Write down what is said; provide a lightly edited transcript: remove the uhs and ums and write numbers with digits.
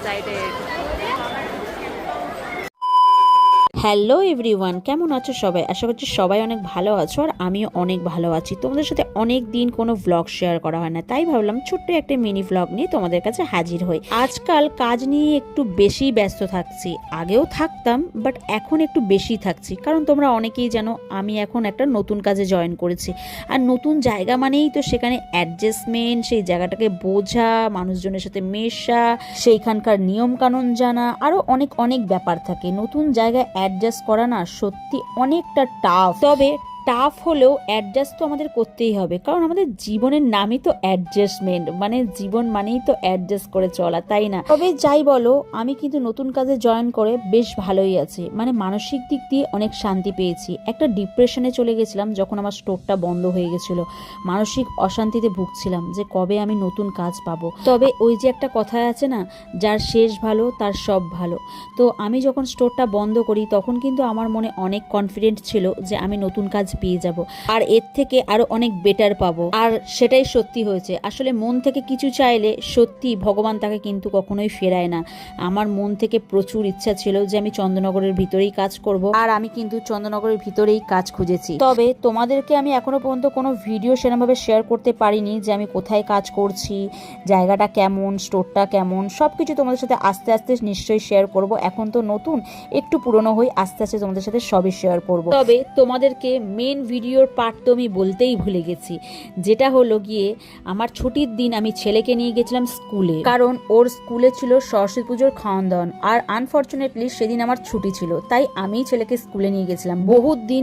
Excited. Hello everyone, কেমন আছো সবাই? আশা করছি সবাই অনেক ভালো আছো, আর আমিও অনেক ভালো আছি। তোমাদের সাথে অনেক দিন কোনো ভ্লগ শেয়ার করা হয় না, তাই ভাবলাম ছোট্ট একটা মিনি ভ্লগ নিয়ে তোমাদের কাছে হাজির হই। আজকাল কাজ নিয়ে একটু বেশি ব্যস্ত থাকছি, আগেও থাকতাম বাট এখন একটু বেশি থাকছি, কারণ তোমরা অনেকেই জানো আমি এখন একটা নতুন কাজে জয়েন করেছি। আর নতুন জায়গা মানেই তো সেখানে অ্যাডজাস্টমেন্ট, সেই জায়গাটাকে বোঝা, মানুষজনের সাথে মেশা, সেইখানকার নিয়ম কানুন জানা, আরও অনেক অনেক ব্যাপার থাকে। নতুন জায়গায় অ্যাডজাস্ট করা না সত্যি অনেকটা টাফ। তবে টাফ হলেও অ্যাডজাস্ট তো আমাদের করতেই হবে, কারণ আমাদের জীবনের নামই তো অ্যাডজাস্টমেন্ট, মানে জীবন মানেই তো অ্যাডজাস্ট করে চলা, তাই না? তবে যাই বলো, আমি কিন্তু নতুন কাজে জয়েন করে বেশ ভালোই আছি। মানে মানসিক দিক দিয়ে অনেক শান্তি পেয়েছি। একটা ডিপ্রেশনে চলে গেছিলাম যখন আমার স্টোরটা বন্ধ হয়ে গেছিলো। মানসিক অশান্তিতে ভুগছিলাম যে কবে আমি নতুন কাজ পাবো। তবে ওই যে একটা কথা আছে না, যার শেষ ভালো তার সব ভালো। তো আমি যখন স্টোরটা বন্ধ করি তখন কিন্তু আমার মনে অনেক কনফিডেন্ট ছিল যে আমি নতুন কাজ পেয়ে যাব, আর এর থেকে আরো অনেক বেটার পাবো। আর সেটাই সত্যি হয়েছে। আসলে মন থেকে কিছু চাইলে সত্যি ভগবান তাকে কিন্তু কখনোই ফেরায় না। আমার মন থেকে প্রচুর ইচ্ছা ছিল যে আমি চন্দননগরের ভিতরেই কাজ করব, আর আমি কিন্তু চন্দননগরের ভিতরেই কাজ খুঁজেছি। তবে তোমাদেরকে আমি এখনো পর্যন্ত কোনো ভিডিও সেরকমভাবে শেয়ার করতে পারিনি যে আমি কোথায় কাজ করছি, জায়গাটা কেমন, স্টোরটা কেমন, সবকিছু তোমাদের সাথে আস্তে আস্তে নিশ্চয়ই শেয়ার করব। এখন তো নতুন, একটু পুরনো হই, আস্তে আস্তে তোমাদের সাথে সবই শেয়ার করব। তবে তোমাদেরকে মেন ভিডিওর পার্ট তো আমি বলতেই ভুলে গেছি, যেটা হলো গিয়ে আমার ছুটির দিন আমি ছেলেকে নিয়ে গেছিলাম স্কুলে, কারণ ওর স্কুলে ছিল সরস্বতী পুজোর খাওয়ান দাওয়ান, আর আনফর্চুনেটলি সেদিন আমার ছুটি ছিল, তাই আমি ছেলেকে স্কুলে নিয়ে গেছিলাম। বহুত দিন